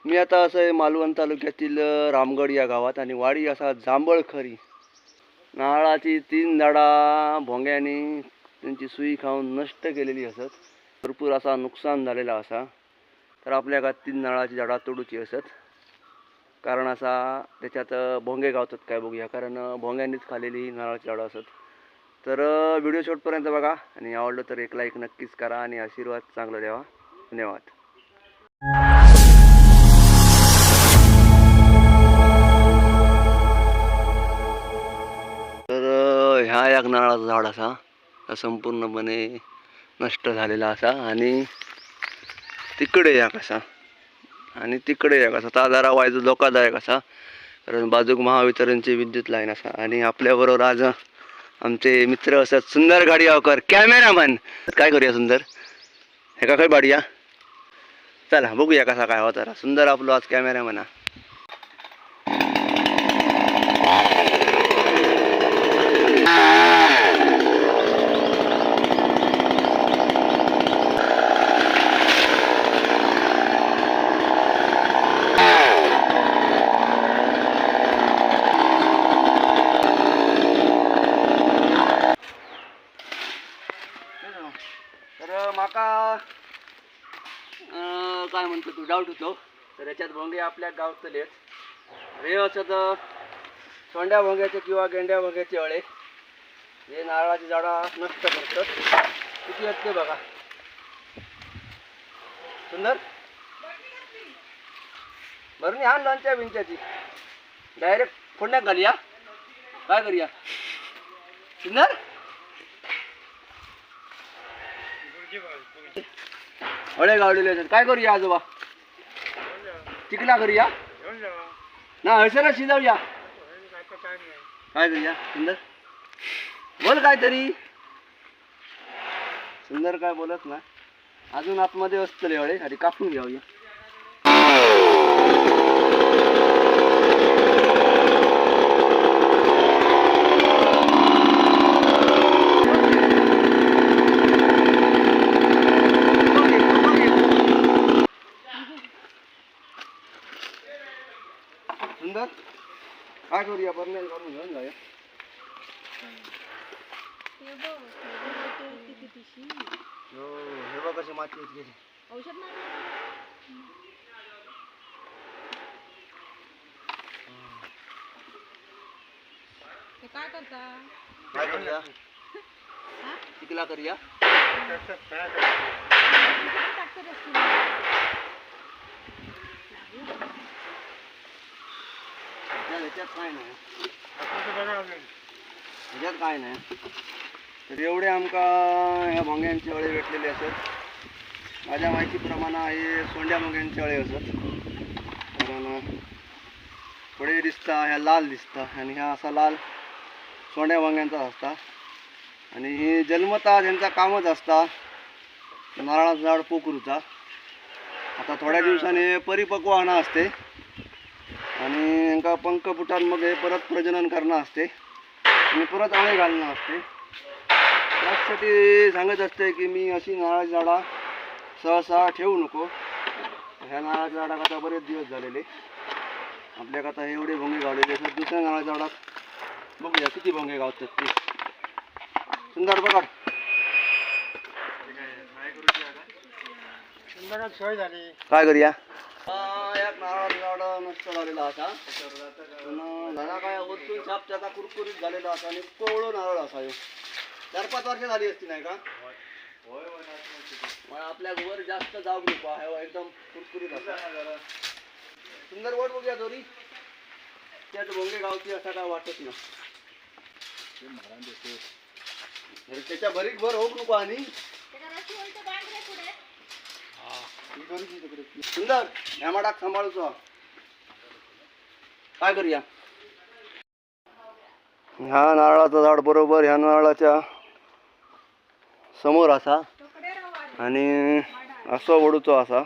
मी आता असं आहे मालवण तालुक्यातील रामगड या गावात आणि वाडी असा जांभळखरी नारळाची 3 झाडा भोंग्याने त्यांची सुई खाऊन नष्ट केलेली असत. भरपूर असा नुकसान झालेला असा. तर आपल्या गावात 3 नारळाची झाडा तोडूची असत. कारण असा त्याच्यात भोंगे गावतात काय बघूया, कारण भोंग्यांनीच खाल्लेली नारळाची झाडं असत. तर व्हिडिओ शेवटपर्यंत बघा आणि आवडलं तर एक लाईक नक्कीच करा आणि आशीर्वाद चांगला द्यावा. धन्यवाद. तर ह्या एक नारळाचं झाड असा संपूर्णपणे नष्ट झालेला असा आणि तिकडे या कसा आणि तिकडे या कसा ता जरा वायचं धोकादायक असा, कारण बाजूक महावितरणची विद्युत लाईन असा. आणि आपल्याबरोबर आज आमचे मित्र असत सुंदर गाडीगावकर कॅमेरामॅन. काय करूया सुंदर, हे का काय बाडीया, चला बघूया कसा काय होता. सुंदर आपलो आज कॅमेरामॅन हा. तर माका काय म्हणतो तू डाऊट होतो. तर याच्यात भोंगे आपल्या गावतलेच हे असत सोंड्या भोंग्याचे किंवा गेंड्या भोंग्याचे अळे हे नारळाची झाडा नष्ट करतात. किती आहेत ते बघा सुंदर. भरणी हान लोणच्या बिंच्याची डायरेक्ट फोडण्यात घाली या. काय करूया सुंदर, अळे गावलेले आहेत. काय करूया आजोबा, चिकला करूया ना, हळसर शिजवूया. काय करूया सुंदर, बोल काहीतरी. सुंदर काय बोलत ना, अजून आतमध्ये असतले अळे, आधी कापून घ्यावूया. सुंदर काय करूया, बरण्यात करून घेऊन जाऊया. हे बघ कशी माती होत गेली. काय करता, काय करूया, चिकला करूया. ह्याच्यात काय नाही, ह्याच्यात काय नाही. तर एवढे आमका ह्या भोंग्यांचे अळे भेटलेले असत. माझ्या माहितीप्रमाणे हे सोंड्या भोंग्यांचे अळे असत, कारण थोडे दिसता ह्या लाल दिसता आणि ह्या असा लाल सोंड्या भोंग्यांचा असता. आणि हे जन्मतः त्यांचा कामच असता नारळाचं झाड पोखरूचा. आता थोड्या दिवसाने परिपक्व होणं असते आणि यांका पंख फुटांमध्ये परत प्रजनन करणं असते आणि परत अळे घालणं असते. त्यासाठी सांगत असते की मी अशी नारळाची झाडा सहसा ठेवू नको. ह्या नारळाच्या झाडात आता बरेच दिवस झालेले आपल्याक आता एवढे भोंगे गावलेले असतात. दुसऱ्या नारळाच्या झाडात बघूया किती भोंगे गावतात ते. सुंदर बघा काय करूया. एक नारळाचं झाड नष्ट झालेला असा, झाडा काय वरतून छाप त्याचा कुरकुरीत झालेला असा आणि कोवळो नारळ असा. 4-5 वर्ष झाली असती नाही का. आपल्या वर जास्त जाऊ नको आहे, एकदम कुरकुरीत असा. सुंदर वड बघूया दोरी, त्यात भोंगे गावची असा काय वाटत ना. त्याच्या भरीक भर होऊ नको. आणि सुंदर ह्या माडाक सांभाळूचो. काय करूया, ह्या नारळाचं झाड बरोबर ह्या नारळाच्या समोर असा आणि असं वडूचो असा.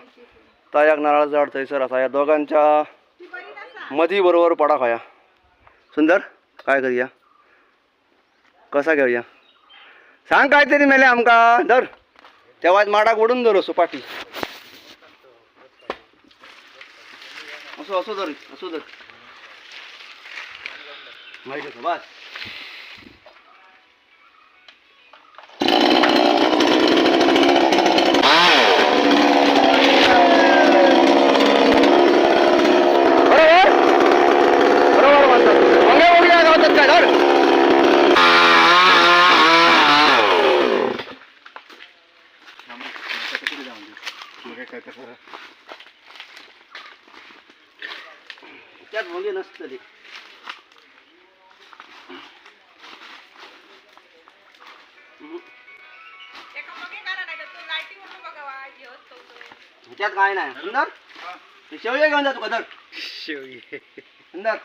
ता एक नारळाचं झाड थंयसर असा. या दोघांच्या मधी बरोबर पडा खाया. सुंदर काय करूया, कसा घेऊया सांग काहीतरी मेले आमका. धर तेव्हा माडाक ओढून धरो सुपाटी. असो असो धर असो धर माहिती होतं बस. त्यात भोंगे नसतं ते. त्यात काय नाही सुंदर. शेवये घेऊन जातो कदर शेवये सुंदर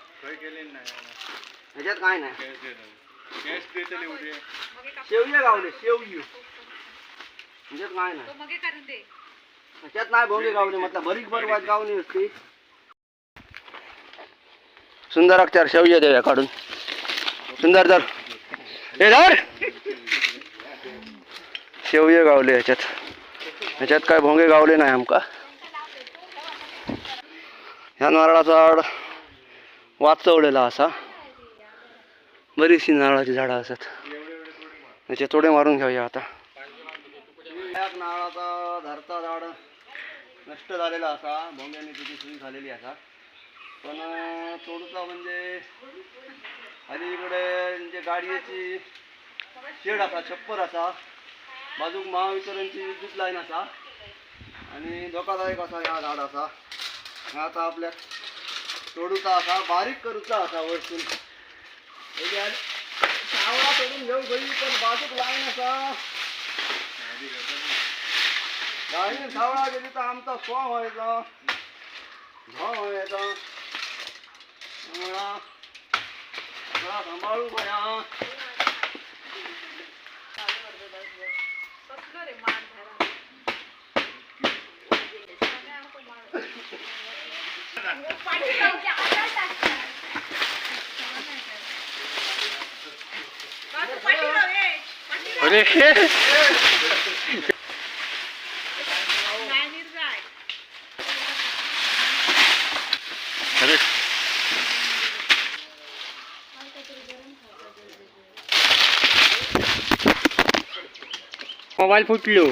ह्याच्यात काय नाही. शेवये गावले शेवये ह्याच्यात काय नाही. ह्याच्यात नाही भोंगे गावले मतलब बरीच बरवाज गावली असते. सुंदर अक्षर शेवये देऊया काढून. सुंदर धर हे धर. शेवये गावले ह्याच्यात. ह्याच्यात काय भोंगे गावले नाही आमका. ह्या नारळाचा झाड वाचवलेला असा. बरीचशी नारळाची झाडं असतात. त्याचे तोडे मारून घेऊया आता. नारळाचा धरता झाड नष्ट झालेला असा. भोंग्यांनी तिची सुई झालेली असा. पण तोडूचा म्हणजे अलीकडे म्हणजे गाडीची शेड असा छप्पर असा. बाजूक महावितरणची विद्युत लाईन असा आणि धोकादायक असा ह्या झाड असा. हा आता आपल्या तोडूचा असा बारीक करूचा असा वरतून सावळा तोडून घेऊ गई. पण बाजूक लाईन असा लाईन सावळा गेली तर आमचा स्वाम व्हायचा भाव व्हायचा. सांभाळू बया. अरे मोबाईल फुटलो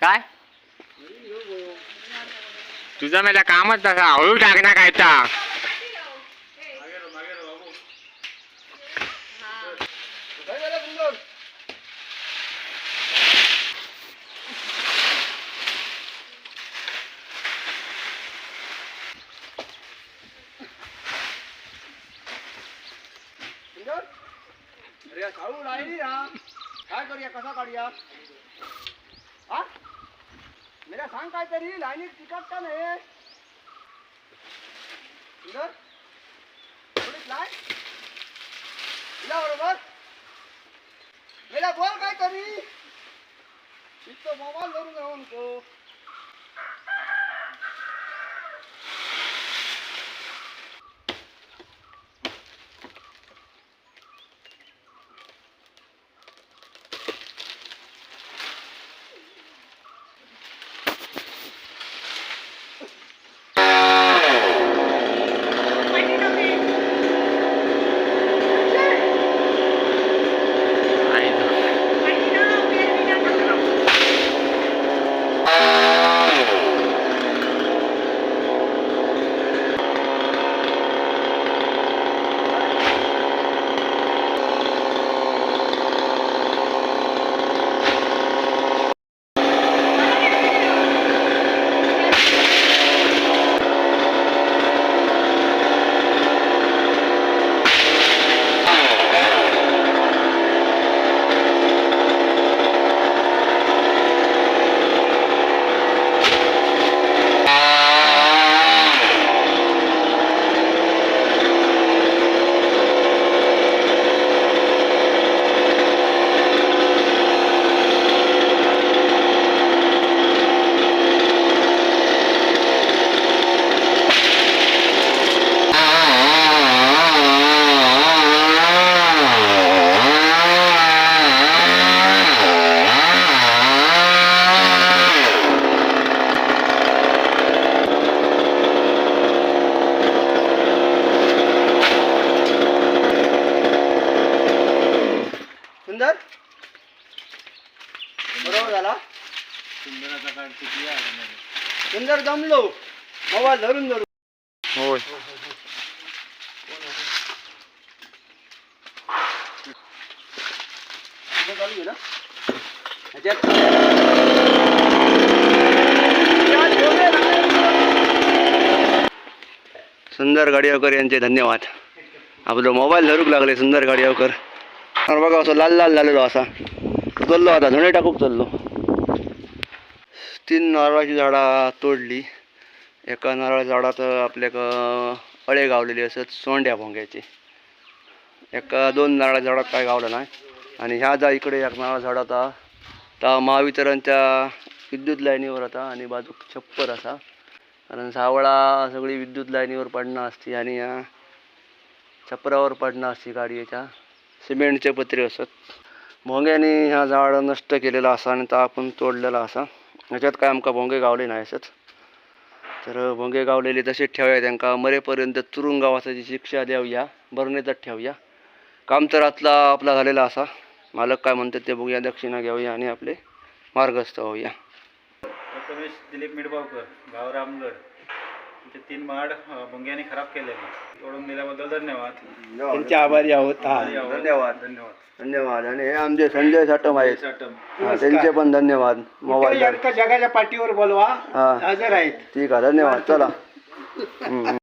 काय तुझा मला कामच तसा हळू टाकणार काय ता. अरे काढू नाही काय करूया कसा काढूया हा. मेरा सांग काहीतरी लाईनीत चिकटता नाही. सुंदर थोडीच लाईन तुला बरोबर मेरा बोल काहीतरी. इथं मोबाईल धरून जाऊ नको. सुंदर जमलो मोबाईल धरून धरून होय चालू आहे ना ह्याच्यात सुंदर गाडीवकर यांचे धन्यवाद. आपलं मोबाईल धरूक लागले सुंदर गाडीवकर. तर बघा असं लाल लाल झालेलो असा चाललो आता धणे टाकूक चाललो. 3 नारळाची झाडा तोडली. एका नारळाच्या झाडात आपल्याक अळे गावलेली असत सोंड्या भोंग्याची. 2 नारळाच्या झाडात काय गावलं नाही. आणि ह्या जा इकडे एक नारळाच्या झाडात आता महावितरणच्या विद्युत लाईनीवर आता आणि बाजूक छप्पर असा. कारण सावळा सगळी विद्युत लाईनीवर पडणं असते आणि या छपरावर पडणं असते गाडीच्या. सिमेंटचे पत्रे असत. भोंग्याने ह्या झाड नष्ट केलेला असा आणि तो आपण तोडलेला असा. ह्याच्यात काय आमका भोंगे गावले नाही असत. तर भोंगे गावलेले तसेच ठेवूया. त्यांना मरेपर्यंत तुरुंगवासाची शिक्षा द्यावया. बरणीतच ठेवूया. काम तर आपला झालेला असा. मालक काय म्हणतात ते बघूया. दक्षिणा घेऊया आणि आपले मार्गस्थ होऊया. प्रथमेश दिलीप मिडबावकर गाव रामगड. तुमचे 3 माड भोंग्याने खराब केलेले. तोडून दिल्याबद्दल धन्यवाद. त्यांचे आभारी आहोत. धन्यवाद धन्यवाद. धन्यवाद. आणि हे आमचे संजय साटम आहेत. साटम. त्यांचे पण धन्यवाद. मोबाईल जगाच्या पाठीवर बोलवा हा हजर आहेत. ठीक आहे धन्यवाद. चला